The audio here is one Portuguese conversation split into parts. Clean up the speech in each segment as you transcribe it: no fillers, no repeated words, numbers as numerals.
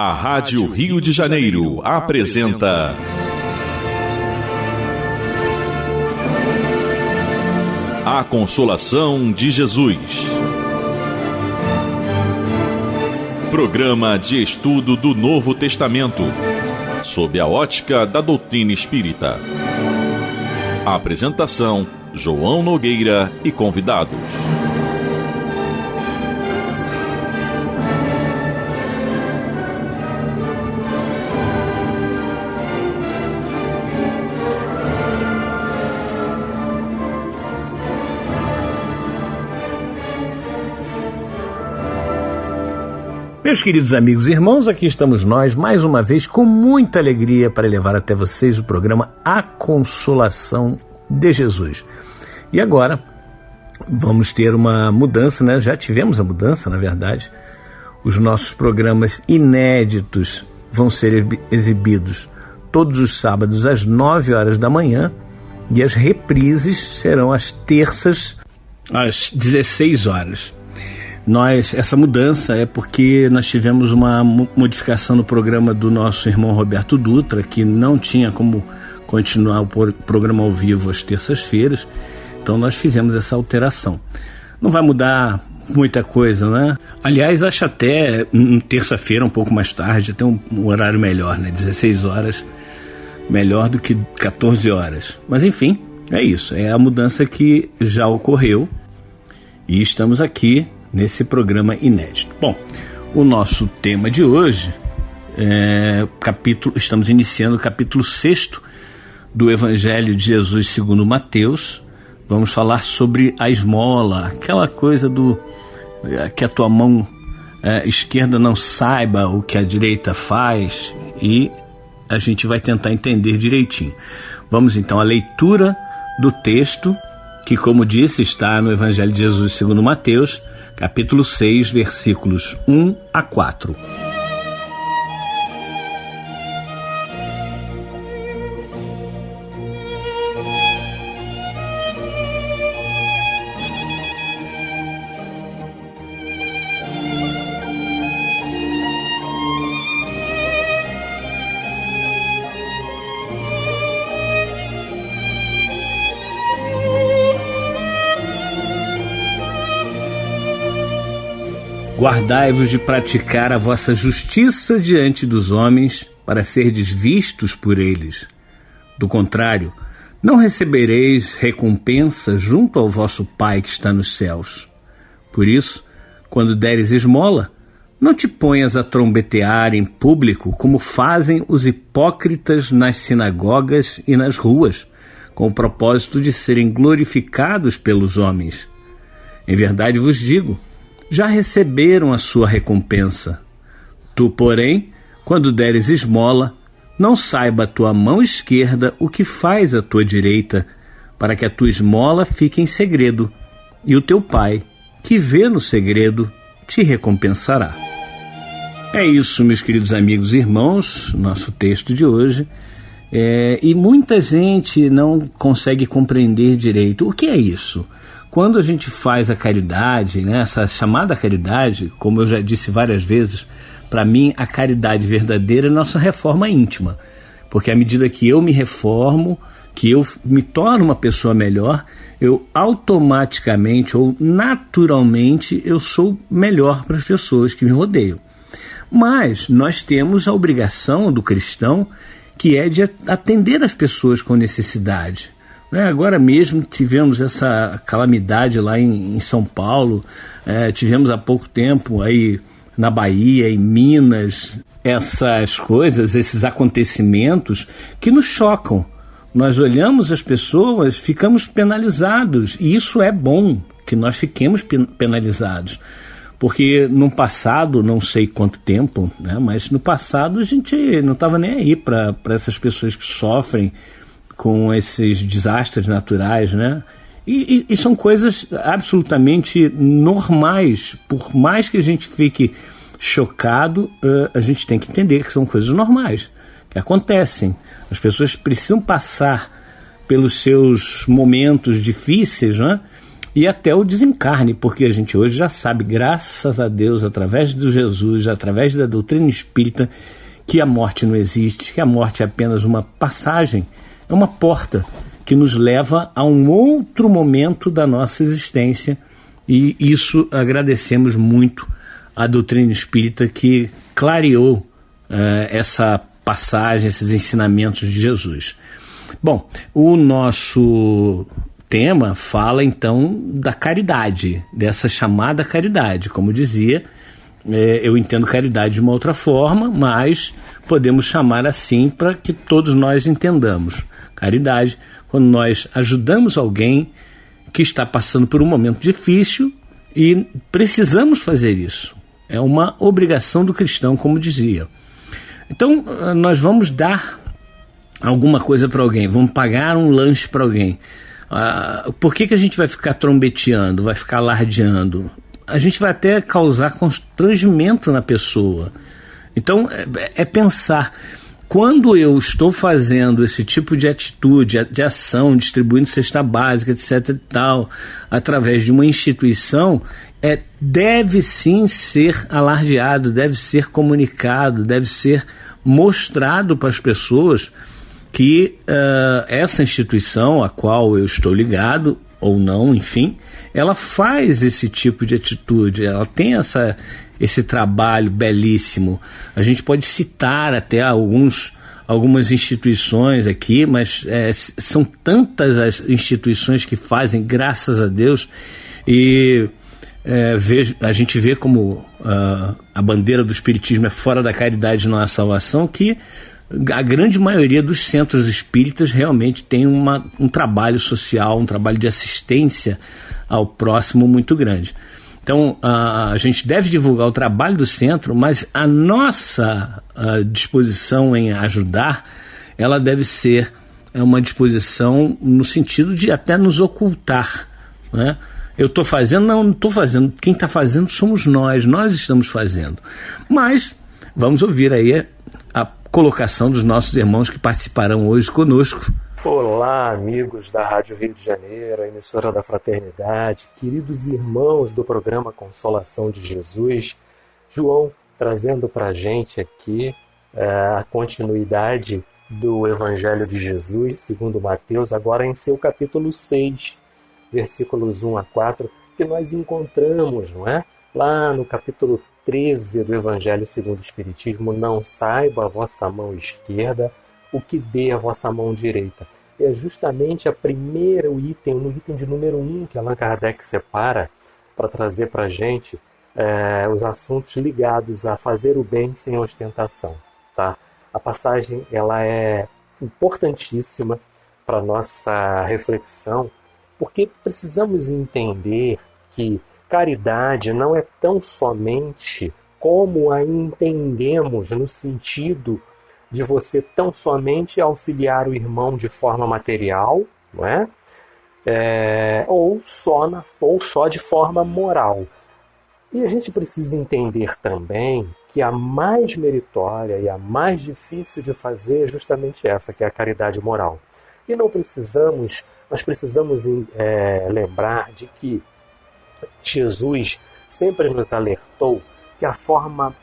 A Rádio Rio de Janeiro apresenta A Consolação de Jesus. Programa de estudo do Novo Testamento, sob a ótica da doutrina espírita. A apresentação: João Nogueira e convidados. Meus queridos amigos e irmãos, aqui estamos nós, mais uma vez, com muita alegria para levar até vocês o programa A Consolação de Jesus. E agora, vamos ter uma mudança, né? Já tivemos a mudança, na verdade. Os nossos programas inéditos vão ser exibidos todos os sábados às 9 horas da manhã e as reprises serão às terças às 16 horas. Essa mudança é porque nós tivemos uma modificação no programa do nosso irmão Roberto Dutra, que não tinha como continuar o programa ao vivo às terças-feiras, então nós fizemos essa alteração. Não vai mudar muita coisa, né? Aliás, acho até terça-feira, um pouco mais tarde, até um horário melhor, né? 16 horas, melhor do que 14 horas. Mas enfim, é isso, é a mudança que já ocorreu e estamos aqui nesse programa inédito. Bom, o nosso tema de hoje estamos iniciando o capítulo 6 do Evangelho de Jesus segundo Mateus. Vamos falar sobre a esmola, aquela coisa que a tua mão esquerda não saiba o que a direita faz, e a gente vai tentar entender direitinho. Vamos então à leitura do texto, que, como disse, está no Evangelho de Jesus segundo Mateus, capítulo 6, versículos 1 a 4. Guardai-vos de praticar a vossa justiça diante dos homens, para serdes vistos por eles. Do contrário, não recebereis recompensa junto ao vosso Pai que está nos céus. Por isso, quando deres esmola, não te ponhas a trombetear em público, como fazem os hipócritas nas sinagogas e nas ruas, com o propósito de serem glorificados pelos homens. Em verdade vos digo, já receberam a sua recompensa. Tu, porém, quando deres esmola, não saiba a tua mão esquerda o que faz a tua direita, para que a tua esmola fique em segredo, e o teu Pai, que vê no segredo, te recompensará. É isso, meus queridos amigos e irmãos, nosso texto de hoje. E muita gente não consegue compreender direito. O que é isso? Quando a gente faz a caridade, né, essa chamada caridade, como eu já disse várias vezes, para mim a caridade verdadeira é nossa reforma íntima. Porque à medida que eu me reformo, que eu me torno uma pessoa melhor, eu automaticamente ou naturalmente eu sou melhor para as pessoas que me rodeiam. Mas nós temos a obrigação do cristão, que é de atender as pessoas com necessidade. Agora mesmo tivemos essa calamidade lá em São Paulo, tivemos há pouco tempo aí na Bahia, em Minas, essas coisas, esses acontecimentos que nos chocam. Nós olhamos as pessoas, ficamos penalizados, e isso é bom, que nós fiquemos penalizados. Porque no passado, não sei quanto tempo, né, mas no passado a gente não estava nem aí para essas pessoas que sofrem com esses desastres naturais, né? E são coisas absolutamente normais. Por mais que a gente fique chocado, a gente tem que entender que são coisas normais, que acontecem. As pessoas precisam passar pelos seus momentos difíceis, né? e até o desencarne, porque a gente hoje já sabe, graças a Deus, através de Jesus, através da doutrina espírita, que a morte não existe, que a morte é apenas uma passagem, é uma porta que nos leva a um outro momento da nossa existência, e isso agradecemos muito à doutrina espírita que clareou essa passagem, esses ensinamentos de Jesus. Bom, o nosso tema fala então da caridade, dessa chamada caridade. Como dizia, eu entendo caridade de uma outra forma, mas podemos chamar assim para que todos nós entendamos. Caridade, quando nós ajudamos alguém que está passando por um momento difícil e precisamos fazer isso. É uma obrigação do cristão, como dizia. Então, nós vamos dar alguma coisa para alguém, vamos pagar um lanche para alguém. Por que a gente vai ficar trombeteando, vai ficar alardeando? A gente vai até causar constrangimento na pessoa. Então, é pensar, quando eu estou fazendo esse tipo de atitude, de ação, distribuindo cesta básica, etc. e tal, através de uma instituição, deve sim ser alardeado, deve ser comunicado, deve ser mostrado para as pessoas que essa instituição a qual eu estou ligado, ou não, enfim, ela faz esse tipo de atitude, ela tem esse trabalho belíssimo. A gente pode citar até algumas instituições aqui, mas são tantas as instituições que fazem, graças a Deus, e a gente vê como a bandeira do Espiritismo é fora da caridade não há salvação, que a grande maioria dos centros espíritas realmente tem um trabalho social, um trabalho de assistência ao próximo muito grande. Então, a gente deve divulgar o trabalho do centro, mas a nossa disposição em ajudar, ela deve ser uma disposição no sentido de até nos ocultar, né? Eu estou fazendo? Não estou fazendo. Quem está fazendo somos nós estamos fazendo. Mas vamos ouvir aí a colocação dos nossos irmãos que participarão hoje conosco. Olá, amigos da Rádio Rio de Janeiro, a emissora da Fraternidade, queridos irmãos do programa Consolação de Jesus. João trazendo para a gente aqui a continuidade do Evangelho de Jesus, segundo Mateus, agora em seu capítulo 6, versículos 1 a 4, que nós encontramos, não é? Lá no capítulo 13 do Evangelho segundo o Espiritismo, não saiba a vossa mão esquerda o que dê a vossa mão direita. É justamente o item, no item de número 1 que Allan Kardec separa para trazer para a gente os assuntos ligados a fazer o bem sem ostentação. Tá? A passagem ela é importantíssima para a nossa reflexão, porque precisamos entender que caridade não é tão somente como a entendemos no sentido de você tão somente auxiliar o irmão de forma material, não é? Ou só de forma moral. E a gente precisa entender também que a mais meritória e a mais difícil de fazer é justamente essa, que é a caridade moral. E nós precisamos lembrar de que Jesus sempre nos alertou que a forma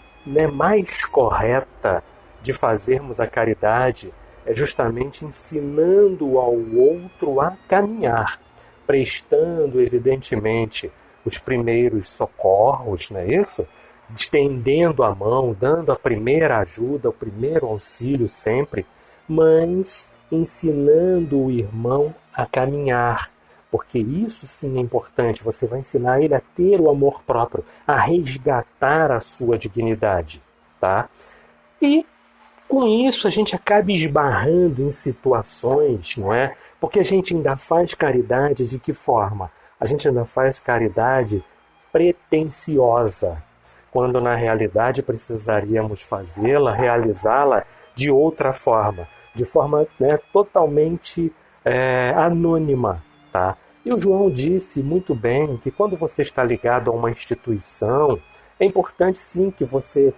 mais correta de fazermos a caridade é justamente ensinando ao outro a caminhar, prestando, evidentemente, os primeiros socorros, não é isso? Estendendo a mão, dando a primeira ajuda, o primeiro auxílio sempre, mas ensinando o irmão a caminhar, porque isso sim é importante. Você vai ensinar ele a ter o amor próprio, a resgatar a sua dignidade, tá? E com isso a gente acaba esbarrando em situações, não é? Porque a gente ainda faz caridade de que forma? A gente ainda faz caridade pretensiosa, quando na realidade precisaríamos realizá-la de outra forma, de forma totalmente anônima, tá? E o João disse muito bem que quando você está ligado a uma instituição, é importante sim que você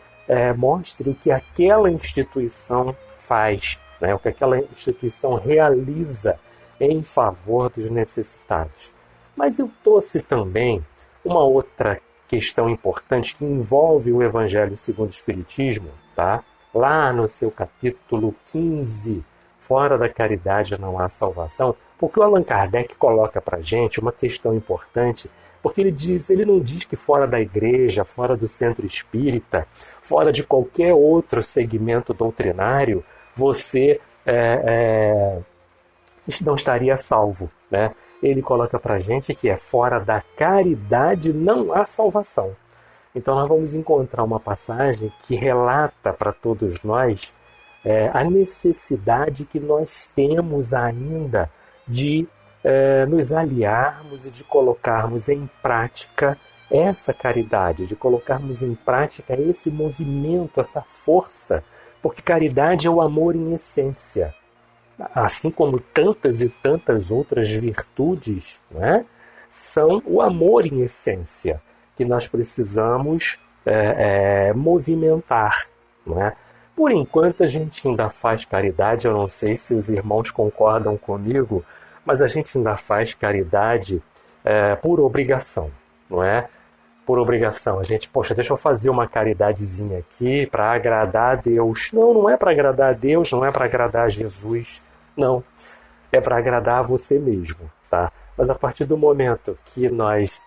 mostre o que aquela instituição faz, né? O que aquela instituição realiza em favor dos necessitados. Mas eu trouxe também uma outra questão importante que envolve o Evangelho segundo o Espiritismo, tá? Lá no seu capítulo 15, Fora da Caridade não há salvação, porque o Allan Kardec coloca para a gente uma questão importante, porque ele não diz que fora da igreja, fora do centro espírita, fora de qualquer outro segmento doutrinário, você não estaria salvo, né? Ele coloca para a gente que fora da caridade não há salvação. Então nós vamos encontrar uma passagem que relata para todos nós a necessidade que nós temos ainda de nos aliarmos e de colocarmos em prática essa caridade, de colocarmos em prática esse movimento, essa força, porque caridade é o amor em essência. Assim como tantas e tantas outras virtudes, né, são o amor em essência, que nós precisamos movimentar, né? Por enquanto a gente ainda faz caridade, eu não sei se os irmãos concordam comigo, mas a gente ainda faz caridade por obrigação, não é? Por obrigação. A gente, poxa, deixa eu fazer uma caridadezinha aqui para agradar a Deus. Não, não é para agradar a Deus, não é para agradar a Jesus, não. É para agradar a você mesmo, tá? Mas a partir do momento que nós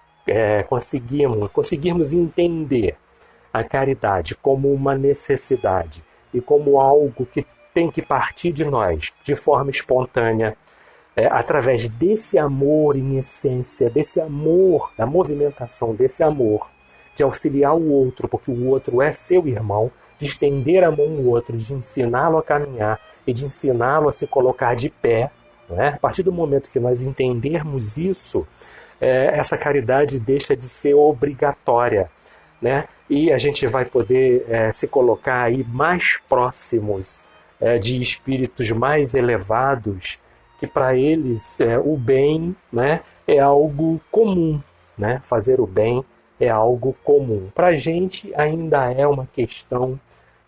conseguirmos entender a caridade como uma necessidade e como algo que tem que partir de nós de forma espontânea, através desse amor em essência, desse amor, da movimentação desse amor, de auxiliar o outro, porque o outro é seu irmão, de estender a mão ao outro, de ensiná-lo a caminhar e de ensiná-lo a se colocar de pé, né? A partir do momento que nós entendermos isso, essa caridade deixa de ser obrigatória, né? E a gente vai poder se colocar aí mais próximos de espíritos mais elevados, que para eles o bem, né, é algo comum, né? Fazer o bem é algo comum. Para a gente ainda é uma questão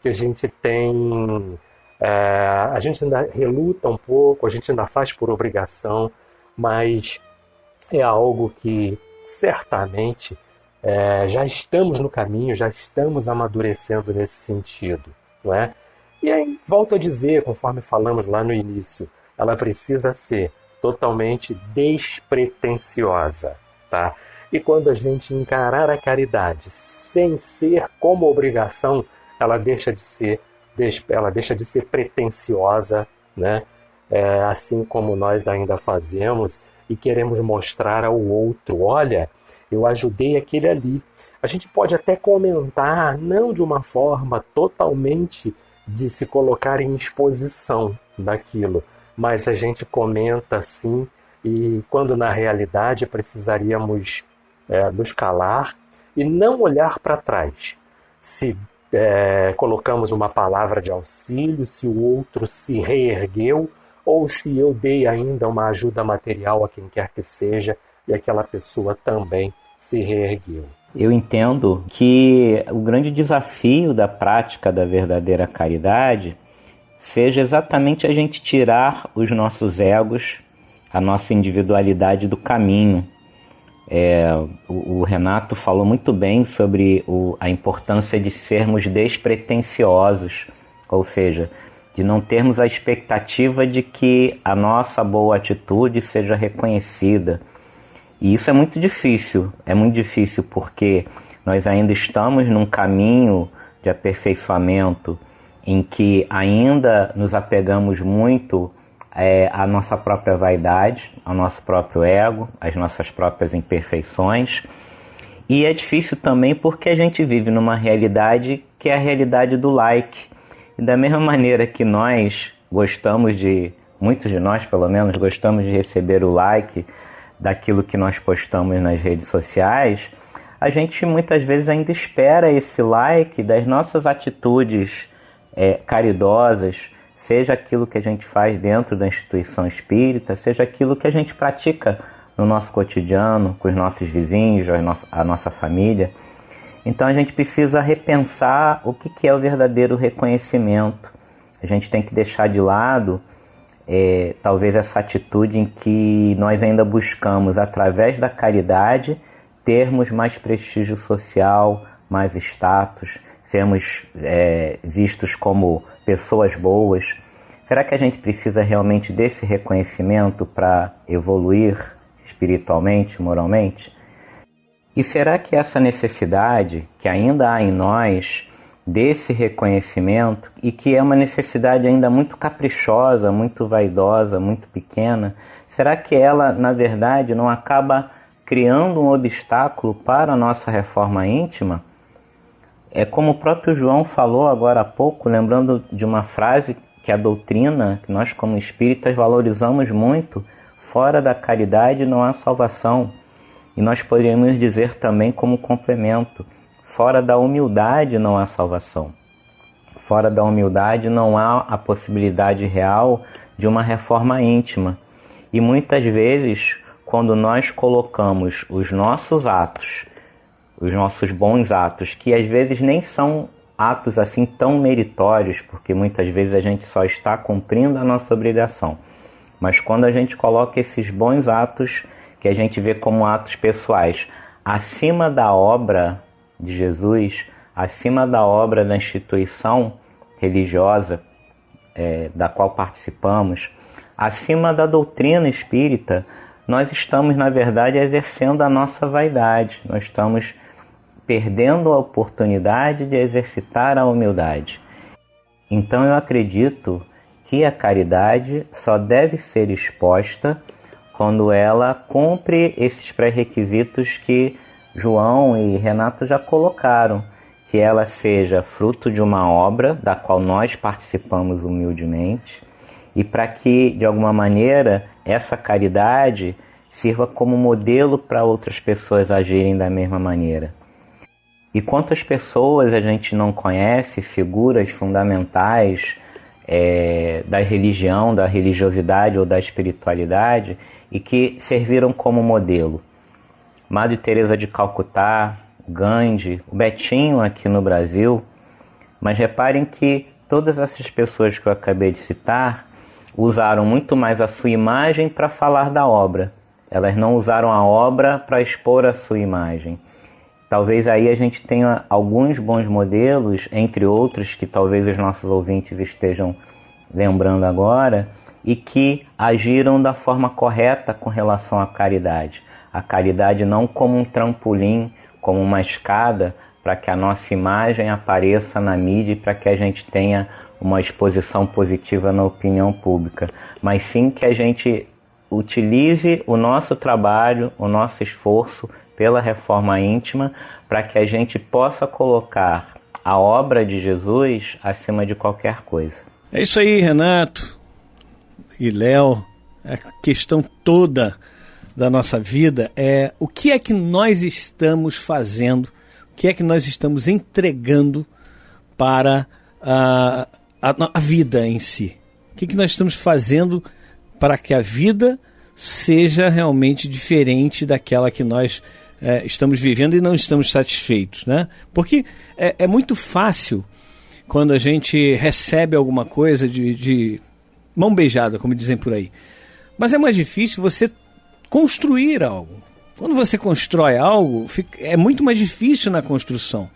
que a gente tem, a gente ainda reluta um pouco, a gente ainda faz por obrigação, mas é algo que certamente já estamos no caminho, já estamos amadurecendo nesse sentido, não é? E aí, volto a dizer, conforme falamos lá no início, ela precisa ser totalmente despretensiosa, tá? E quando a gente encarar a caridade sem ser como obrigação, ela deixa de ser pretensiosa, né? Assim como nós ainda fazemos e queremos mostrar ao outro, olha, eu ajudei aquele ali. A gente pode até comentar, não de uma forma totalmente de se colocar em exposição daquilo, mas a gente comenta assim, e quando na realidade precisaríamos nos calar e não olhar para trás. Se colocamos uma palavra de auxílio, se o outro se reergueu, ou se eu dei ainda uma ajuda material a quem quer que seja, e aquela pessoa também se reergueu. Eu entendo que o grande desafio da prática da verdadeira caridade seja exatamente a gente tirar os nossos egos, a nossa individualidade do caminho. O Renato falou muito bem sobre a importância de sermos despretensiosos, ou seja, de não termos a expectativa de que a nossa boa atitude seja reconhecida. E isso é muito difícil porque nós ainda estamos num caminho de aperfeiçoamento em que ainda nos apegamos muito à nossa própria vaidade, ao nosso próprio ego, às nossas próprias imperfeições. E é difícil também porque a gente vive numa realidade que é a realidade do like. E da mesma maneira que nós muitos de nós pelo menos, gostamos de receber o like daquilo que nós postamos nas redes sociais, a gente muitas vezes ainda espera esse like das nossas atitudes caridosas, seja aquilo que a gente faz dentro da instituição espírita, seja aquilo que a gente pratica no nosso cotidiano, com os nossos vizinhos, a nossa família. Então a gente precisa repensar o que é o verdadeiro reconhecimento. A gente tem que deixar de lado talvez essa atitude em que nós ainda buscamos, através da caridade, termos mais prestígio social, mais status, sermos vistos como pessoas boas. Será que a gente precisa realmente desse reconhecimento para evoluir espiritualmente, moralmente? E será que essa necessidade que ainda há em nós desse reconhecimento, e que é uma necessidade ainda muito caprichosa, muito vaidosa, muito pequena, será que ela, na verdade, não acaba criando um obstáculo para a nossa reforma íntima? É como o próprio João falou agora há pouco, lembrando de uma frase que a doutrina, que nós como espíritas valorizamos muito: fora da caridade não há salvação. E nós poderíamos dizer também como complemento: fora da humildade não há salvação. Fora da humildade não há a possibilidade real de uma reforma íntima. E muitas vezes, quando nós colocamos os nossos atos, os nossos bons atos, que às vezes nem são atos assim tão meritórios, porque muitas vezes a gente só está cumprindo a nossa obrigação, mas quando a gente coloca esses bons atos, que a gente vê como atos pessoais, acima da obra de Jesus, acima da obra da instituição religiosa da qual participamos, acima da doutrina espírita, nós estamos, na verdade, exercendo a nossa vaidade. Nós estamos perdendo a oportunidade de exercitar a humildade. Então eu acredito que a caridade só deve ser exposta quando ela cumpre esses pré-requisitos que João e Renato já colocaram, que ela seja fruto de uma obra da qual nós participamos humildemente, e para que, de alguma maneira, essa caridade sirva como modelo para outras pessoas agirem da mesma maneira. E quantas pessoas a gente não conhece, figuras fundamentais da religião, da religiosidade ou da espiritualidade, e que serviram como modelo? Madre Teresa de Calcutá, Gandhi, o Betinho aqui no Brasil. Mas reparem que todas essas pessoas que eu acabei de citar usaram muito mais a sua imagem para falar da obra. Elas não usaram a obra para expor a sua imagem. Talvez aí a gente tenha alguns bons modelos, entre outros que talvez os nossos ouvintes estejam lembrando agora, e que agiram da forma correta com relação à caridade. A caridade não como um trampolim, como uma escada para que a nossa imagem apareça na mídia e para que a gente tenha uma exposição positiva na opinião pública, mas sim que a gente utilize o nosso trabalho, o nosso esforço pela reforma íntima, para que a gente possa colocar a obra de Jesus acima de qualquer coisa. É isso aí, Renato e Léo. A questão toda da nossa vida é o que é que nós estamos fazendo, o que é que nós estamos entregando para a vida em si. O que é que nós estamos fazendo para que a vida seja realmente diferente daquela que nós estamos vivendo e não estamos satisfeitos, né? Porque é muito fácil quando a gente recebe alguma coisa de mão beijada, como dizem por aí. Mas é mais difícil você construir algo. Quando você constrói algo, é muito mais difícil na construção.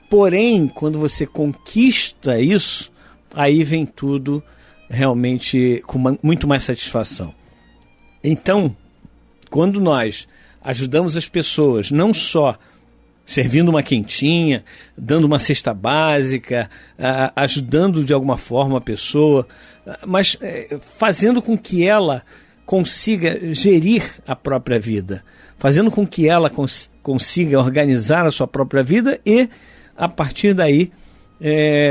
Porém, quando você conquista isso, aí vem tudo realmente com muito mais satisfação. Então, quando nós ajudamos as pessoas, não só servindo uma quentinha, dando uma cesta básica, ajudando de alguma forma a pessoa, mas fazendo com que ela consiga gerir a própria vida, fazendo com que ela consiga organizar a sua própria vida e, a partir daí,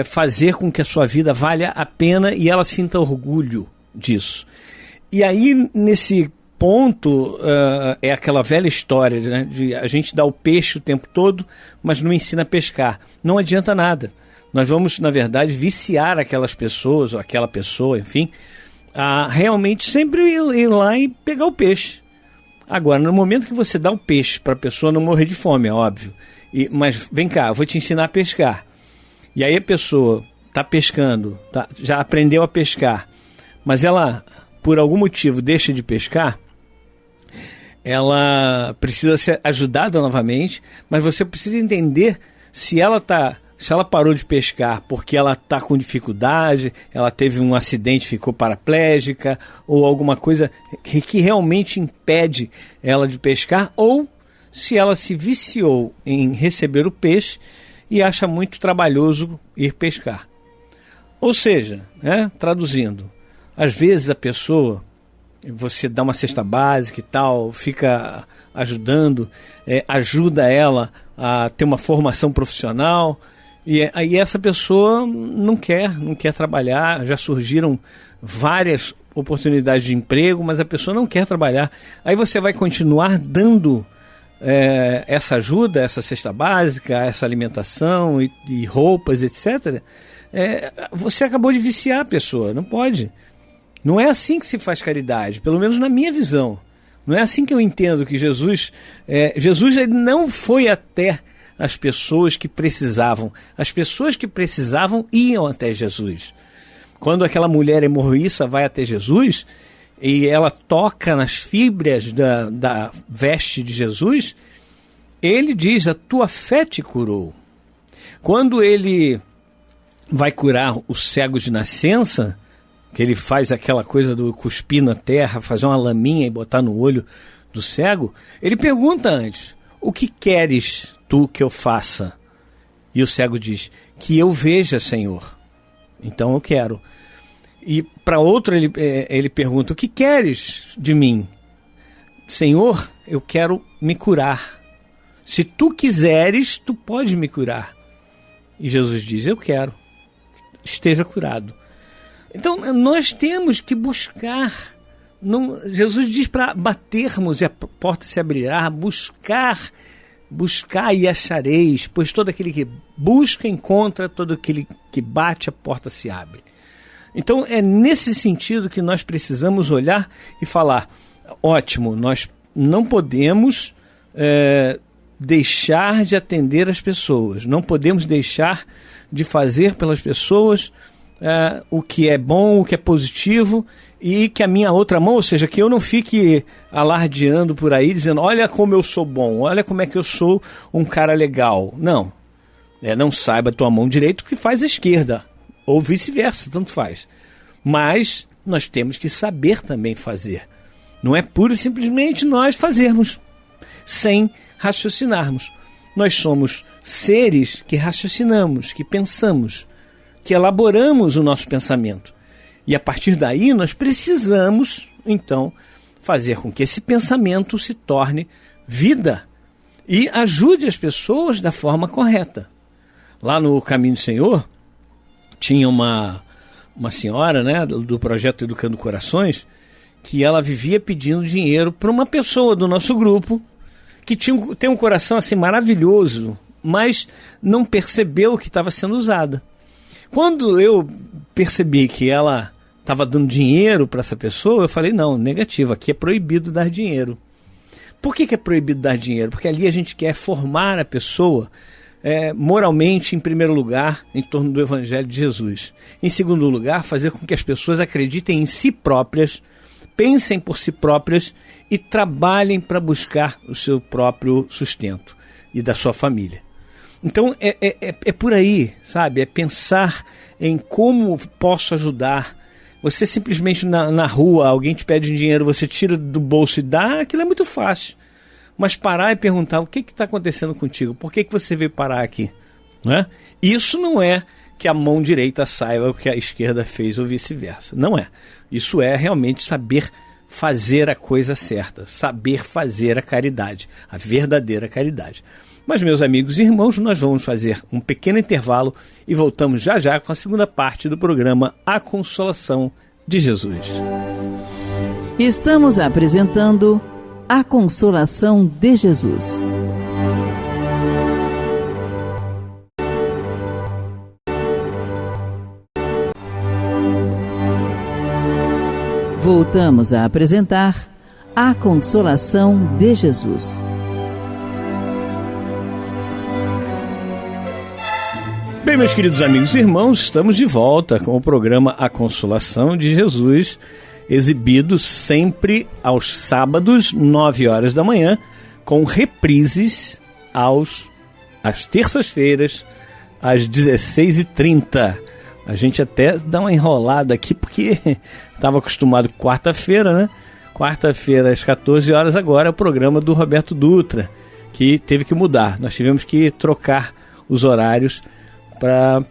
fazer com que a sua vida valha a pena e ela sinta orgulho disso. E aí, nesse ponto, é aquela velha história, né, de a gente dar o peixe o tempo todo, mas não ensina a pescar. Não adianta nada. Nós vamos, na verdade, viciar aquelas pessoas, ou aquela pessoa, enfim, a realmente sempre ir lá e pegar o peixe. Agora, no momento que você dá o peixe para a pessoa não morrer de fome, é óbvio, mas vem cá, eu vou te ensinar a pescar. E aí a pessoa está pescando, já aprendeu a pescar, mas ela por algum motivo deixa de pescar, ela precisa ser ajudada novamente, mas você precisa entender se ela parou de pescar porque ela está com dificuldade, ela teve um acidente, ficou paraplégica, ou alguma coisa que realmente impede ela de pescar, ou se ela se viciou em receber o peixe e acha muito trabalhoso ir pescar. Ou seja, traduzindo, às vezes a pessoa, você dá uma cesta básica e tal, fica ajudando, ajuda ela a ter uma formação profissional, e aí essa pessoa não quer trabalhar. Já surgiram várias oportunidades de emprego, mas a pessoa não quer trabalhar. Aí você vai continuar dando essa ajuda, essa cesta básica, essa alimentação e roupas, etc. Você acabou de viciar a pessoa, não pode. Não é assim que se faz caridade, pelo menos na minha visão. Não é assim que eu entendo que Jesus ele não foi até as pessoas que precisavam. As pessoas que precisavam iam até Jesus. Quando aquela mulher hemorroíça vai até Jesus e ela toca nas fibras da veste de Jesus, ele diz: a tua fé te curou. Quando ele vai curar o cego de nascença, que ele faz aquela coisa do cuspir na terra, fazer uma laminha e botar no olho do cego, ele pergunta antes: o que queres tu que eu faça? E o cego diz: que eu veja, Senhor. Então eu quero. E para outro ele pergunta: o que queres de mim? Senhor, eu quero me curar. Se tu quiseres, tu pode me curar. E Jesus diz: eu quero. Esteja curado. Então nós temos que buscar. Jesus diz para batermos e a porta se abrirá. Buscar e achareis, pois todo aquele que busca encontra, todo aquele que bate a porta se abre. Então é nesse sentido que nós precisamos olhar e falar: ótimo, nós não podemos deixar de atender as pessoas, não podemos deixar de fazer pelas pessoas o que é bom, o que é positivo, e que a minha outra mão, ou seja, que eu não fique alardeando por aí, dizendo: olha como eu sou bom, olha como é que eu sou um cara legal. Não. Não saiba a tua mão direita o que faz a esquerda, ou vice-versa, tanto faz. Mas nós temos que saber também fazer. Não é pura e simplesmente nós fazermos, sem raciocinarmos. Nós somos seres que raciocinamos, que pensamos, que elaboramos o nosso pensamento. E a partir daí nós precisamos, então, fazer com que esse pensamento se torne vida e ajude as pessoas da forma correta. Lá no Caminho do Senhor, tinha uma senhora, do projeto Educando Corações, que ela vivia pedindo dinheiro para uma pessoa do nosso grupo que tem um coração assim maravilhoso, mas não percebeu que estava sendo usada. Quando eu percebi que ela estava dando dinheiro para essa pessoa, eu falei: não, negativo, aqui é proibido dar dinheiro. Por que é proibido dar dinheiro? Porque ali a gente quer formar a pessoa moralmente, em primeiro lugar, em torno do Evangelho de Jesus. Em segundo lugar, fazer com que as pessoas acreditem em si próprias, pensem por si próprias e trabalhem para buscar o seu próprio sustento e da sua família. Então é por aí, sabe? É pensar em como posso ajudar. Você simplesmente na rua, alguém te pede dinheiro, você tira do bolso e dá, aquilo é muito fácil. Mas parar e perguntar: o que está acontecendo contigo? Por que você veio parar aqui? Não é? Isso não é que a mão direita saiba o que a esquerda fez ou vice-versa. Não é. Isso é realmente saber fazer a coisa certa, saber fazer a caridade, a verdadeira caridade. Mas, meus amigos e irmãos, nós vamos fazer um pequeno intervalo e voltamos já já com a segunda parte do programa A Consolação de Jesus. Estamos apresentando A Consolação de Jesus. Voltamos a apresentar A Consolação de Jesus. Bem, meus queridos amigos e irmãos, estamos de volta com o programa A Consolação de Jesus. exibido sempre aos sábados, 9 horas da manhã, com reprises às terças-feiras, às 16h30. A gente até dá uma enrolada aqui, porque estava acostumado com quarta-feira, né? Quarta-feira às 14 horas, agora é o programa do Roberto Dutra, que teve que mudar. Nós tivemos que trocar os horários para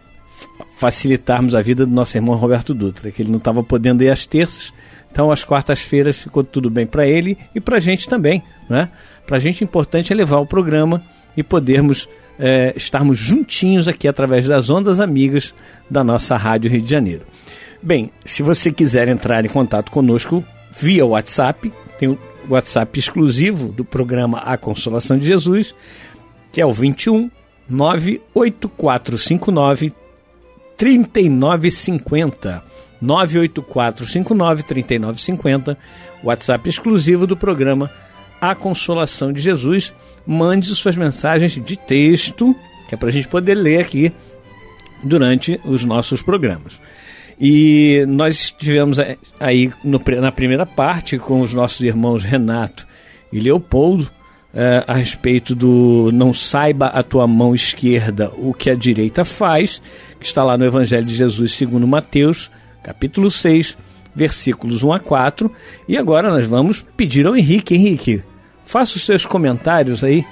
facilitarmos a vida do nosso irmão Roberto Dutra, que ele não estava podendo ir às terças, então às quartas-feiras ficou tudo bem para ele e para a gente também, né? Para a gente, importante é levar o programa e podermos estarmos juntinhos aqui através das ondas amigas da nossa Rádio Rio de Janeiro. Bem, se você quiser entrar em contato conosco via WhatsApp, tem o WhatsApp exclusivo do programa A Consolação de Jesus, que é o 21 98459 3950. 98459 3950, WhatsApp exclusivo do programa A Consolação de Jesus. Mande suas mensagens de texto, que é para a gente poder ler aqui durante os nossos programas. E nós estivemos aí na primeira parte com os nossos irmãos Renato e Leopoldo a respeito do não saiba a tua mão esquerda o que a direita faz, que está lá no Evangelho de Jesus segundo Mateus, capítulo 6, versículos 1 a 4. E agora nós vamos pedir ao Henrique, faça os seus comentários aí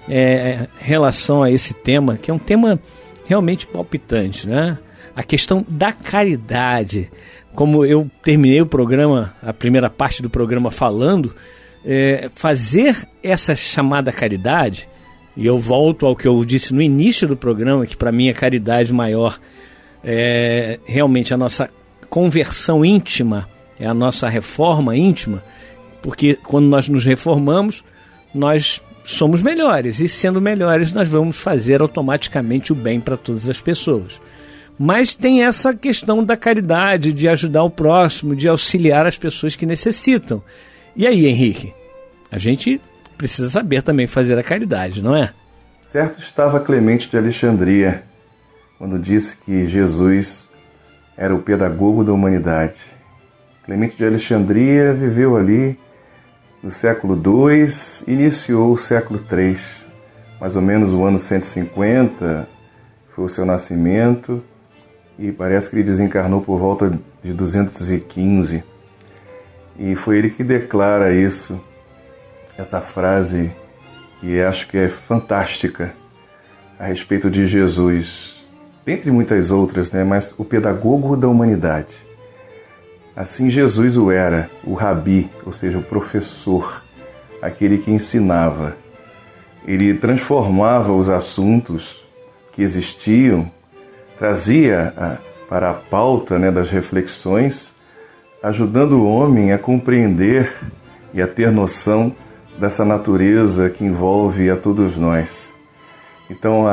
em relação a esse tema, que é um tema realmente palpitante, né? A questão da caridade. Como eu terminei o programa, a primeira parte do programa falando, fazer essa chamada caridade, e eu volto ao que eu disse no início do programa, que para mim a caridade maior é realmente a nossa conversão íntima, é a nossa reforma íntima, porque quando nós nos reformamos, nós somos melhores, e sendo melhores nós vamos fazer automaticamente o bem para todas as pessoas. Mas tem essa questão da caridade, de ajudar o próximo, de auxiliar as pessoas que necessitam. E aí, Henrique, a gente precisa saber também fazer a caridade, não é? Certo estava Clemente de Alexandria, quando disse que Jesus era o pedagogo da humanidade. Clemente de Alexandria viveu ali no século II, iniciou o século III, mais ou menos o ano 150, foi o seu nascimento, e parece que ele desencarnou por volta de 215. E foi ele que declara isso, essa frase que acho que é fantástica a respeito de Jesus, dentre muitas outras, né? Mas o pedagogo da humanidade. Assim Jesus o era, o rabi, ou seja, o professor, aquele que ensinava. Ele transformava os assuntos que existiam, trazia para a pauta, né, das reflexões, ajudando o homem a compreender e a ter noção dessa natureza que envolve a todos nós. Então,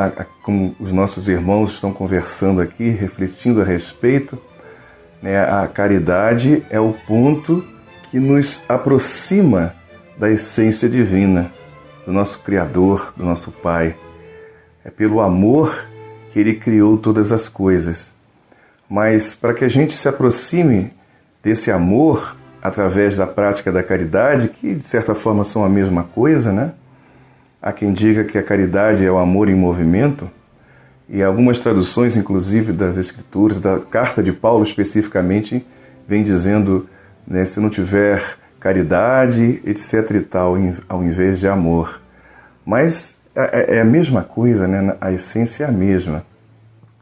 como os nossos irmãos estão conversando aqui, refletindo a respeito, né, a caridade é o ponto que nos aproxima da essência divina, do nosso Criador, do nosso Pai. É pelo amor que Ele criou todas as coisas. Mas para que a gente se aproxime desse amor através da prática da caridade, que de certa forma são a mesma coisa, né? Há quem diga que a caridade é o amor em movimento, e algumas traduções, inclusive, das Escrituras, da Carta de Paulo especificamente, vem dizendo, né, se não tiver caridade, etc. e tal, ao invés de amor. Mas é a mesma coisa, né? A essência é a mesma.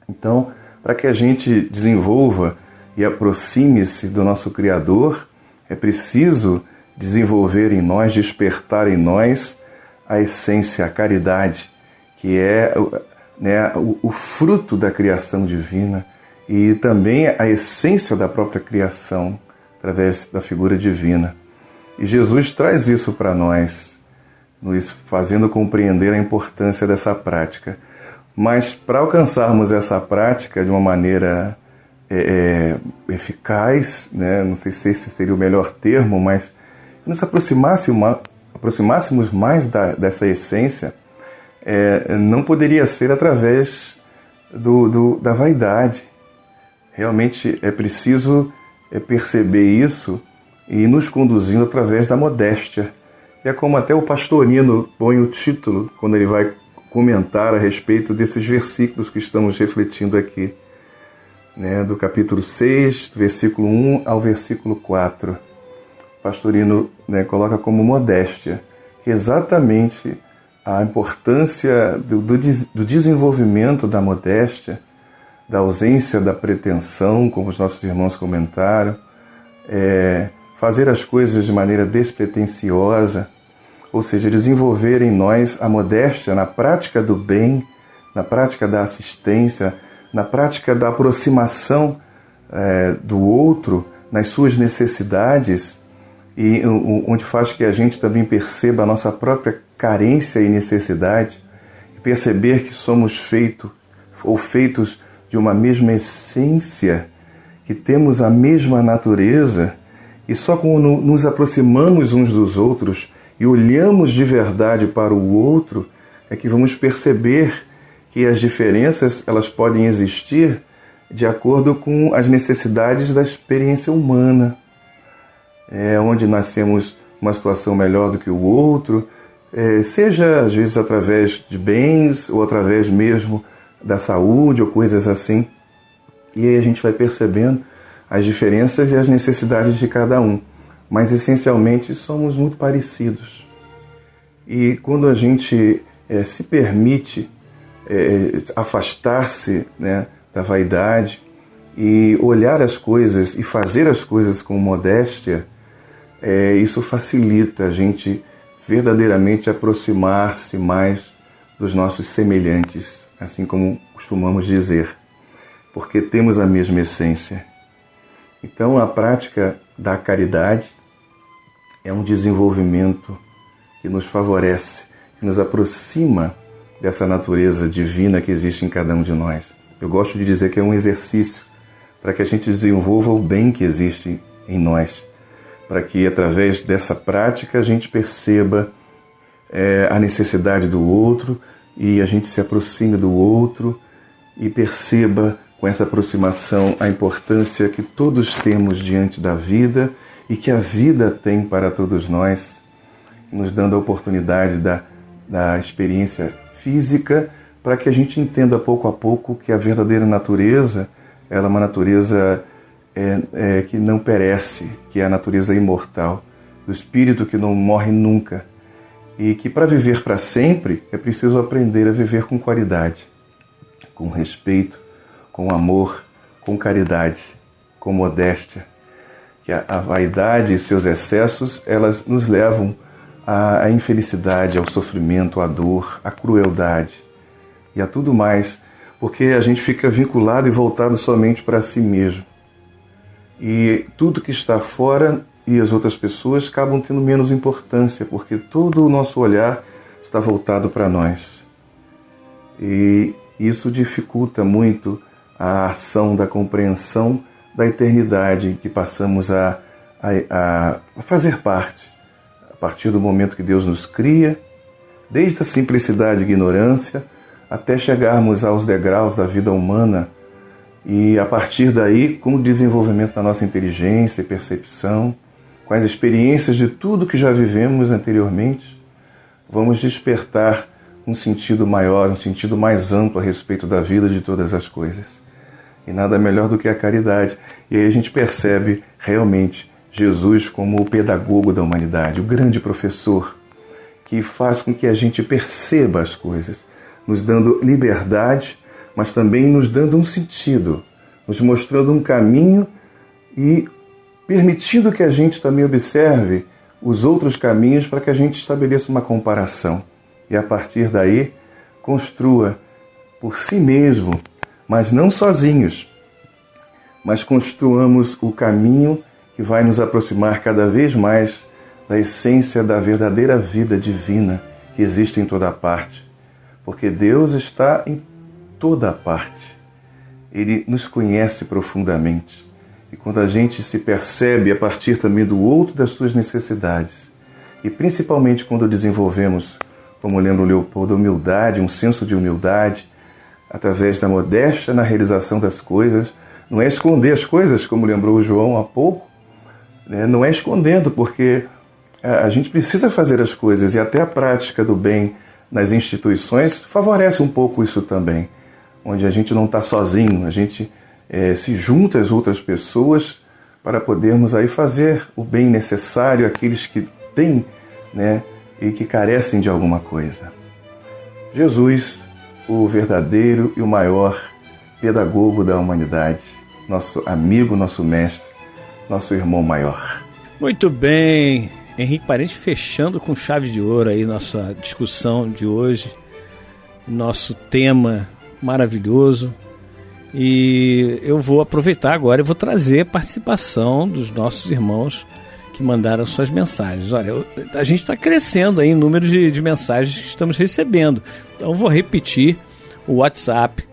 Então, para que a gente desenvolva e aproxime-se do nosso Criador, é preciso desenvolver em nós, despertar em nós a essência, a caridade, que é, né, o fruto da criação divina e também a essência da própria criação, através da figura divina. E Jesus traz isso para nós, nos fazendo compreender a importância dessa prática. Mas para alcançarmos essa prática de uma maneira eficaz, né, não sei se esse seria o melhor termo, mas nos aproximássemos mais dessa essência, não poderia ser através da vaidade. Realmente é preciso perceber isso e nos conduzindo através da modéstia. É como até o Pastorino põe o título quando ele vai comentar a respeito desses versículos que estamos refletindo aqui, né, do capítulo 6, do versículo 1 ao versículo 4. Pastorino, né, coloca como modéstia, que é exatamente a importância do desenvolvimento da modéstia, da ausência da pretensão, como os nossos irmãos comentaram, fazer as coisas de maneira despretensiosa, ou seja, desenvolver em nós a modéstia na prática do bem, na prática da assistência, na prática da aproximação do outro, nas suas necessidades, e onde faz que a gente também perceba a nossa própria carência e necessidade, e perceber que somos feitos de uma mesma essência, que temos a mesma natureza, e só quando nos aproximamos uns dos outros e olhamos de verdade para o outro, é que vamos perceber que as diferenças elas podem existir de acordo com as necessidades da experiência humana. Onde nascemos uma situação melhor do que o outro, seja às vezes através de bens ou através mesmo da saúde ou coisas assim. E aí a gente vai percebendo as diferenças e as necessidades de cada um. Mas essencialmente somos muito parecidos. E quando a gente se permite afastar-se, né, da vaidade e olhar as coisas e fazer as coisas com modéstia, isso facilita a gente verdadeiramente aproximar-se mais dos nossos semelhantes, assim como costumamos dizer, porque temos a mesma essência. Então, a prática da caridade é um desenvolvimento que nos favorece, que nos aproxima dessa natureza divina que existe em cada um de nós. Eu gosto de dizer que é um exercício para que a gente desenvolva o bem que existe em nós, para que através dessa prática a gente perceba a necessidade do outro e a gente se aproxime do outro e perceba com essa aproximação a importância que todos temos diante da vida e que a vida tem para todos nós, nos dando a oportunidade da experiência física, para que a gente entenda pouco a pouco que a verdadeira natureza ela é uma natureza que não perece, que é a natureza imortal, do espírito que não morre nunca, e que para viver para sempre é preciso aprender a viver com qualidade, com respeito, com amor, com caridade, com modéstia. Que a vaidade e seus excessos, elas nos levam à infelicidade, ao sofrimento, à dor, à crueldade e a tudo mais, porque a gente fica vinculado e voltado somente para si mesmo. E tudo que está fora e as outras pessoas acabam tendo menos importância, porque todo o nosso olhar está voltado para nós. E isso dificulta muito a ação da compreensão da eternidade que passamos a fazer parte, a partir do momento que Deus nos cria, desde a simplicidade e ignorância, até chegarmos aos degraus da vida humana, e a partir daí, com o desenvolvimento da nossa inteligência e percepção, com as experiências de tudo que já vivemos anteriormente, vamos despertar um sentido maior, um sentido mais amplo a respeito da vida e de todas as coisas. E nada melhor do que a caridade. E aí a gente percebe realmente Jesus como o pedagogo da humanidade, o grande professor, que faz com que a gente perceba as coisas, nos dando liberdade, mas também nos dando um sentido, nos mostrando um caminho e permitindo que a gente também observe os outros caminhos para que a gente estabeleça uma comparação. E a partir daí, construa por si mesmo, mas não sozinhos, mas construamos o caminho que vai nos aproximar cada vez mais da essência da verdadeira vida divina que existe em toda parte. Porque Deus está em toda parte. Ele nos conhece profundamente. E quando a gente se percebe a partir também do outro, das suas necessidades, e principalmente quando desenvolvemos, como lembra o Leopoldo, humildade, um senso de humildade, através da modéstia na realização das coisas, não é esconder as coisas, como lembrou o João há pouco, Não é escondendo, porque a gente precisa fazer as coisas, e até a prática do bem nas instituições favorece um pouco isso também, onde a gente não está sozinho, a gente se junta às outras pessoas para podermos aí fazer o bem necessário àqueles que têm, né, e que carecem de alguma coisa. Jesus, o verdadeiro e o maior pedagogo da humanidade, nosso amigo, nosso mestre, nosso irmão maior. Muito bem, Henrique Parente fechando com chave de ouro aí nossa discussão de hoje, nosso tema maravilhoso. E eu vou aproveitar agora e vou trazer a participação dos nossos irmãos que mandaram suas mensagens. Olha, a gente está crescendo aí em número de mensagens que estamos recebendo. Então eu vou repetir o WhatsApp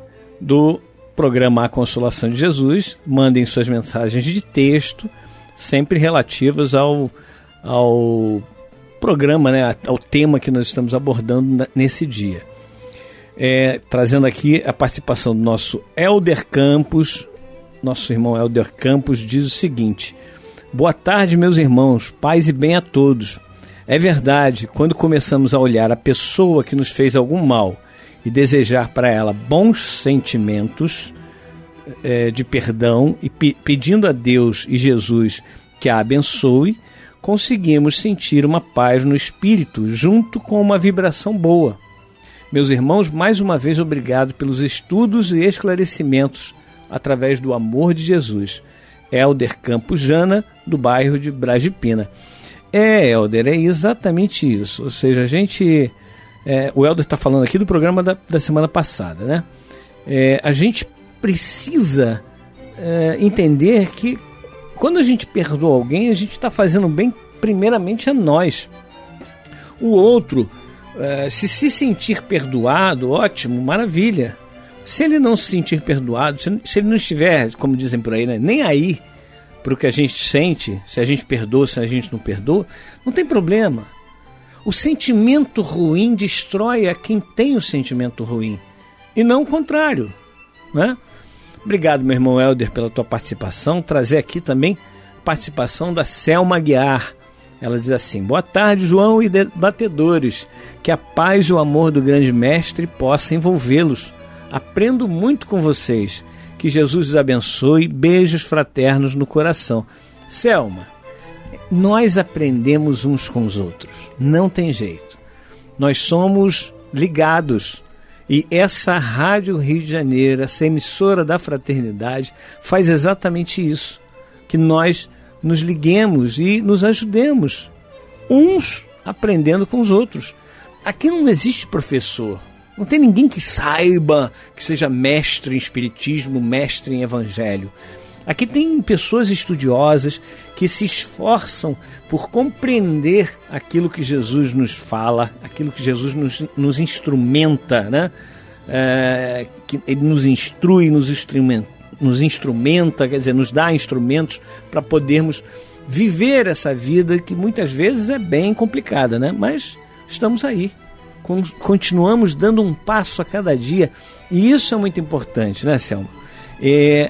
do programa A Consolação de Jesus. Mandem suas mensagens de texto, sempre relativas ao programa, né, ao tema que nós estamos abordando nesse dia. Trazendo aqui a participação do nosso Helder Campos. Nosso irmão Helder Campos diz o seguinte: boa tarde, meus irmãos, paz e bem a todos. É verdade, quando começamos a olhar a pessoa que nos fez algum mal e desejar para ela bons sentimentos de perdão e pedindo a Deus e Jesus que a abençoe, conseguimos sentir uma paz no espírito junto com uma vibração boa. Meus irmãos, mais uma vez obrigado pelos estudos e esclarecimentos através do amor de Jesus. Helder Campos Jana, do bairro de Brasipina. Helder, é exatamente isso. Ou seja, a gente... o Helder está falando aqui do programa da semana passada, né? A gente precisa entender que quando a gente perdoa alguém, a gente está fazendo bem primeiramente a nós. O outro... se sentir perdoado, ótimo, maravilha. Se ele não se sentir perdoado, se ele não estiver, como dizem por aí, né, nem aí para o que a gente sente, se a gente perdoa, se a gente não perdoa, não tem problema. O sentimento ruim destrói a quem tem o sentimento ruim, e não o contrário, né? Obrigado, meu irmão Helder, pela tua participação. Trazer aqui também a participação da Selma Guiar. Ela diz assim: boa tarde, João e debatedores, que a paz e o amor do grande mestre possa envolvê-los. Aprendo muito com vocês, que Jesus os abençoe, beijos fraternos no coração. Selma, nós aprendemos uns com os outros, não tem jeito. Nós somos ligados, e essa Rádio Rio de Janeiro, essa emissora da fraternidade, faz exatamente isso, que nós nos liguemos e nos ajudemos, uns aprendendo com os outros. Aqui não existe professor, não tem ninguém que saiba, que seja mestre em espiritismo, mestre em evangelho. Aqui tem pessoas estudiosas que se esforçam por compreender aquilo que Jesus nos fala, aquilo que Jesus nos instrumenta, né? Que ele nos instrui, nos instrumenta, quer dizer, nos dá instrumentos para podermos viver essa vida que muitas vezes é bem complicada, né? Mas estamos aí, continuamos dando um passo a cada dia, e isso é muito importante, né, Selma?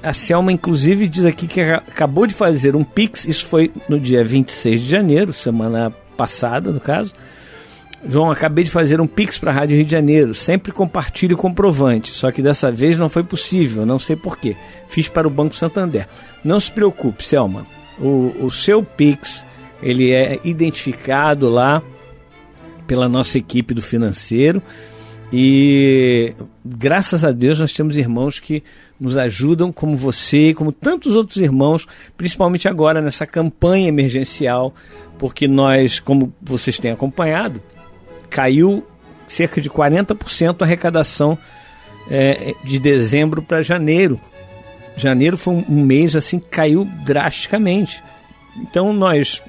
A Selma, inclusive, diz aqui que acabou de fazer um Pix, isso foi no dia 26 de janeiro, semana passada, no caso. João, acabei de fazer um Pix para a Rádio Rio de Janeiro, sempre compartilho o comprovante, só que dessa vez não foi possível, não sei porquê. Fiz para o Banco Santander. Não se preocupe, Selma, o seu Pix, ele é identificado lá pela nossa equipe do financeiro, e graças a Deus nós temos irmãos que nos ajudam, como você e como tantos outros irmãos, principalmente agora nessa campanha emergencial, porque nós, como vocês têm acompanhado, caiu cerca de 40% a arrecadação de dezembro para janeiro. Janeiro foi um mês assim que caiu drasticamente. Então nós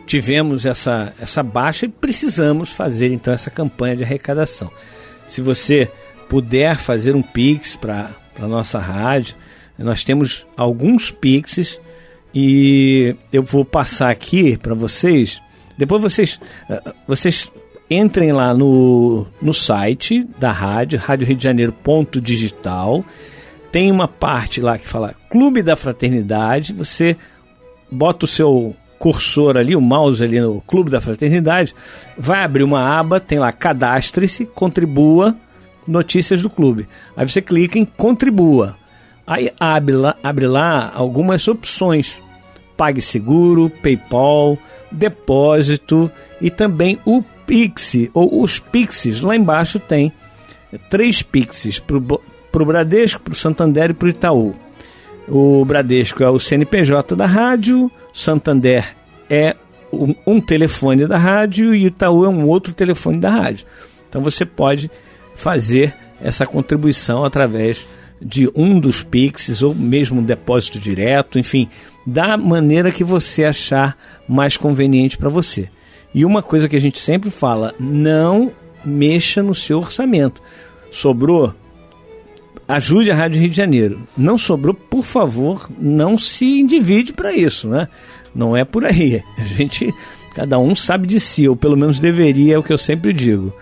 tivemos essa baixa e precisamos fazer então essa campanha de arrecadação. Se você puder fazer um Pix para a nossa rádio, nós temos alguns Pixes e eu vou passar aqui para vocês. Depois vocês entrem lá no site da rádio, radioriodejaneiro.digital. tem uma parte lá que fala Clube da Fraternidade. Você bota o seu cursor ali, o mouse ali no Clube da Fraternidade, vai abrir uma aba, tem lá cadastre-se, contribua, notícias do clube. Aí você clica em contribua. Aí abre lá algumas opções. PagSeguro, PayPal, depósito e também o Pix, ou os Pixes. Lá embaixo tem 3 Pixes para o Bradesco, para o Santander e para o Itaú. O Bradesco é o CNPJ da rádio, Santander é um telefone da rádio e o Itaú é um outro telefone da rádio. Então você pode fazer essa contribuição através de um dos Pixes ou mesmo um depósito direto, enfim, da maneira que você achar mais conveniente para você. E uma coisa que a gente sempre fala, não mexa no seu orçamento. Sobrou? Ajude a Rádio Rio de Janeiro. Não sobrou, por favor, não se endivide para isso, né? Não é por aí. Cada um sabe de si, ou pelo menos deveria, é o que eu sempre digo.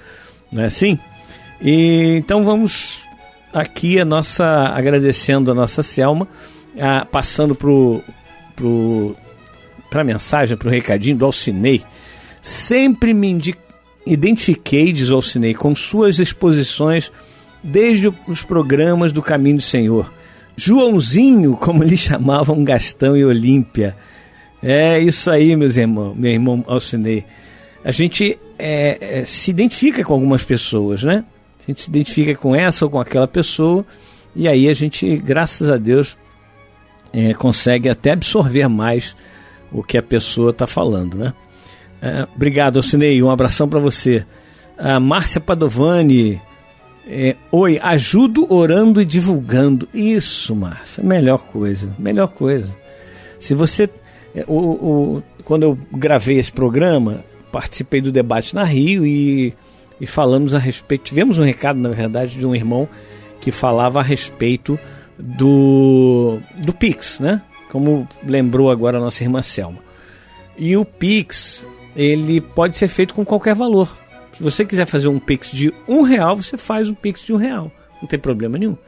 Não é assim? E, então vamos aqui agradecendo a nossa Selma, passando para a mensagem, para o recadinho do Alcinei. Sempre me identifiquei, diz o Alcinei, com suas exposições desde os programas do Caminho do Senhor. Joãozinho, como lhe chamavam Gastão e Olímpia. É isso aí, meu irmão Alcinei. A gente se identifica com algumas pessoas, né? A gente se identifica com essa ou com aquela pessoa, e aí a gente, graças a Deus, consegue até absorver mais o que a pessoa está falando, né? Obrigado, Alcinei, um abração para você. Márcia Padovani, oi, ajudo orando e divulgando. Isso, Márcia, melhor coisa. Se você, quando eu gravei esse programa, participei do debate na Rio e falamos a respeito, tivemos um recado, na verdade, de um irmão que falava a respeito do Pix, né? Como lembrou agora a nossa irmã Selma. E o Pix, ele pode ser feito com qualquer valor. Se você quiser fazer um Pix de R$1, você faz um Pix de R$1. Não tem problema nenhum,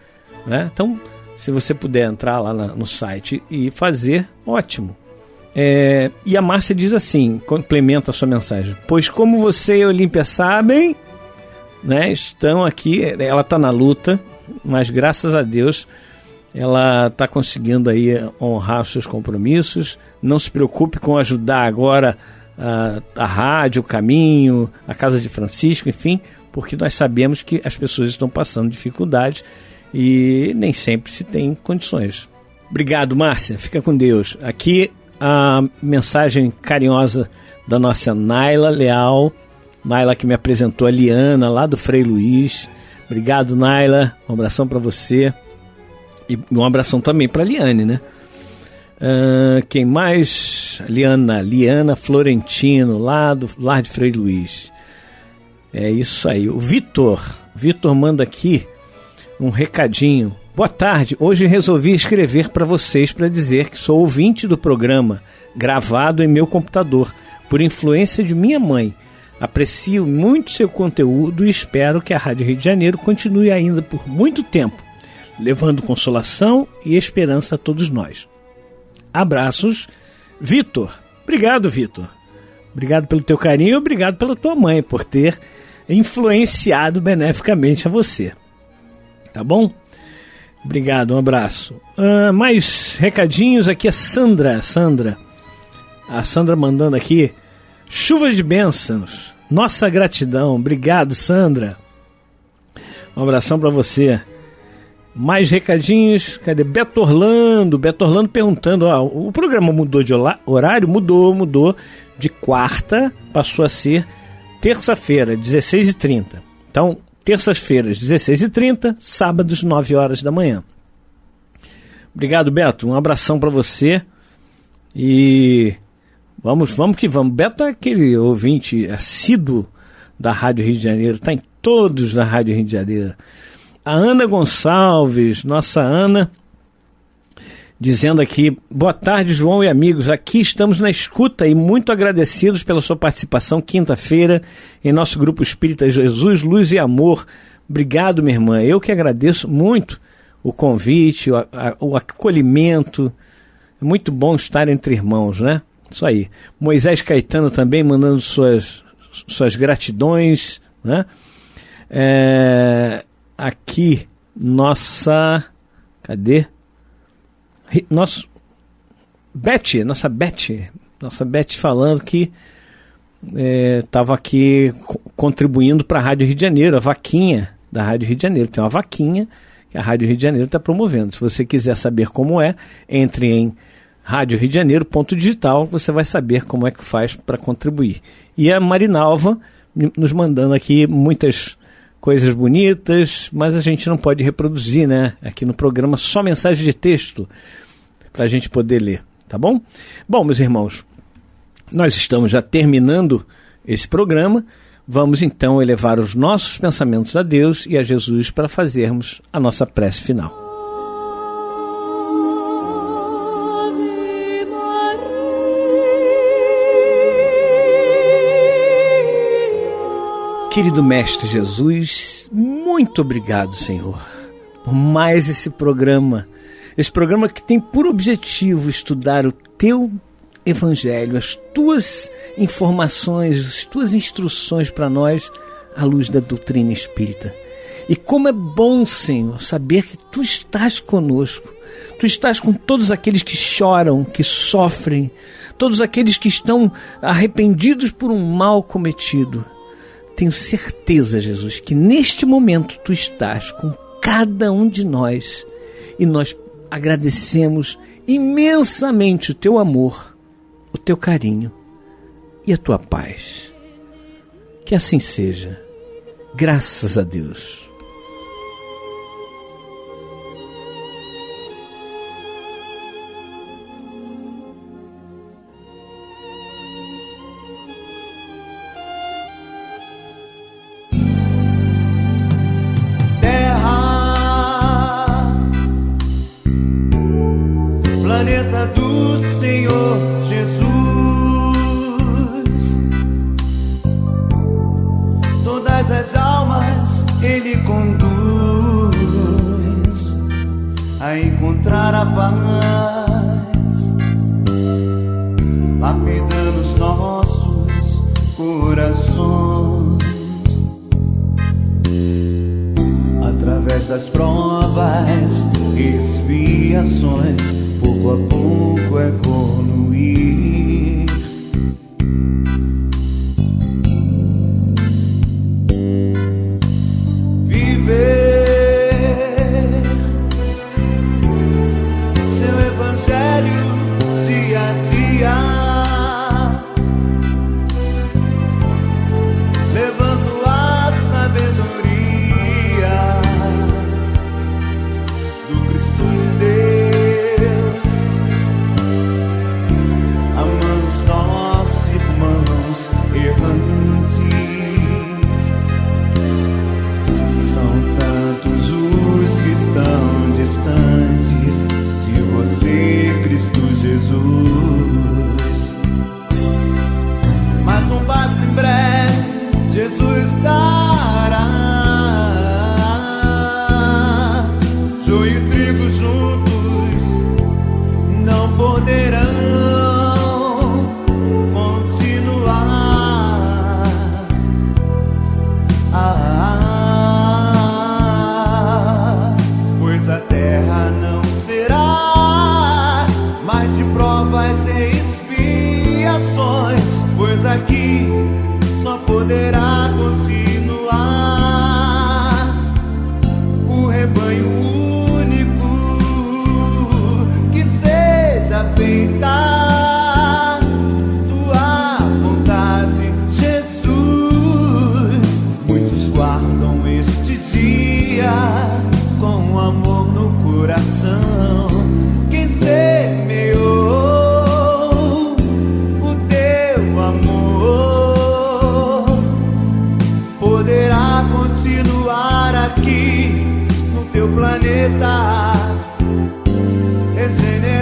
né? Então, se você puder entrar lá no site e fazer, ótimo. E a Márcia diz assim, complementa a sua mensagem: pois como você e a Olímpia sabem, né, estão aqui, ela está na luta, mas graças a Deus ela está conseguindo aí honrar os seus compromissos. Não se preocupe com ajudar agora a rádio, o Caminho, a Casa de Francisco, enfim, porque nós sabemos que as pessoas estão passando dificuldades e nem sempre se tem condições. Obrigado, Márcia, fica com Deus. Aqui a mensagem carinhosa da nossa Naila Leal, Naila que me apresentou a Liana lá do Frei Luiz. Obrigado, Naila, um abração para você e um abração também para a Liane, né? Quem mais? Liana Florentino, lá do Lar de Frei Luiz. É isso aí. O Vitor manda aqui um recadinho. Boa tarde, hoje resolvi escrever para vocês para dizer que sou ouvinte do programa, gravado em meu computador, por influência de minha mãe. Aprecio muito seu conteúdo e espero que a Rádio Rio de Janeiro continue ainda por muito tempo, levando consolação e esperança a todos nós. Abraços, Vitor. Obrigado, Vitor. Obrigado pelo teu carinho e obrigado pela tua mãe por ter influenciado beneficamente a você. Tá bom? Obrigado, um abraço. Mais recadinhos aqui, a Sandra. A Sandra mandando aqui: chuvas de bênçãos, nossa gratidão. Obrigado, Sandra. Um abração para você. Mais recadinhos, cadê? Beto Orlando perguntando, o programa mudou de horário? Mudou, de quarta passou a ser terça-feira, 16h30. Então, terças-feiras, 16h30, sábados, 9 horas da manhã. Obrigado, Beto, um abração para você e vamos que vamos. Beto é aquele ouvinte assíduo da Rádio Rio de Janeiro, está em todos da Rádio Rio de Janeiro. A Ana Gonçalves, nossa Ana, dizendo aqui: boa tarde, João e amigos, aqui estamos na escuta e muito agradecidos pela sua participação quinta-feira em nosso grupo Espírita Jesus, Luz e Amor. Obrigado, minha irmã, eu que agradeço muito o convite, o acolhimento. É muito bom estar entre irmãos, né? Isso aí. Moisés Caetano também mandando suas gratidões, né? Aqui, nossa Beth falando que estava aqui contribuindo para a Rádio Rio de Janeiro, a vaquinha da Rádio Rio de Janeiro. Tem uma vaquinha que a Rádio Rio de Janeiro está promovendo. Se você quiser saber como é, entre em radioriodejaneiro.digital, você vai saber como é que faz para contribuir. E a Marinalva nos mandando aqui muitas coisas bonitas, mas a gente não pode reproduzir, né? Aqui no programa, só mensagem de texto para a gente poder ler, tá bom? Bom, meus irmãos, nós estamos já terminando esse programa. Vamos então elevar os nossos pensamentos a Deus e a Jesus para fazermos a nossa prece final. Querido Mestre Jesus, muito obrigado, Senhor, por mais esse programa que tem por objetivo estudar o Teu Evangelho, as Tuas informações, as Tuas instruções para nós à luz da doutrina espírita. E como é bom, Senhor, saber que Tu estás conosco, Tu estás com todos aqueles que choram, que sofrem, todos aqueles que estão arrependidos por um mal cometido. Tenho certeza, Jesus, que neste momento Tu estás com cada um de nós e nós agradecemos imensamente o Teu amor, o Teu carinho e a Tua paz. Que assim seja. Graças a Deus. Planeta do Senhor Jesus, todas as almas Ele conduz a encontrar a paz, lapidando os nossos corações, através das provas, expiações, pouco a pouco evoluir. Viver seu evangelho dia a dia, levando a sabedoria do Cristo de Deus, amando os nossos irmãos errantes. São tantos os que estão distantes de você, Cristo Jesus. Mas um passo em breve Jesus dará, joio e trigo juntos não poderão continuar. Pois a terra não será mais de provas e expiações, pois aqui só poderá continuar o rebanho único. Que seja feita Tua vontade, Jesus. Muitos guardam este dia com amor no coração. Quem semeou o Teu amor poderá continuar aqui no Teu planeta, regenerar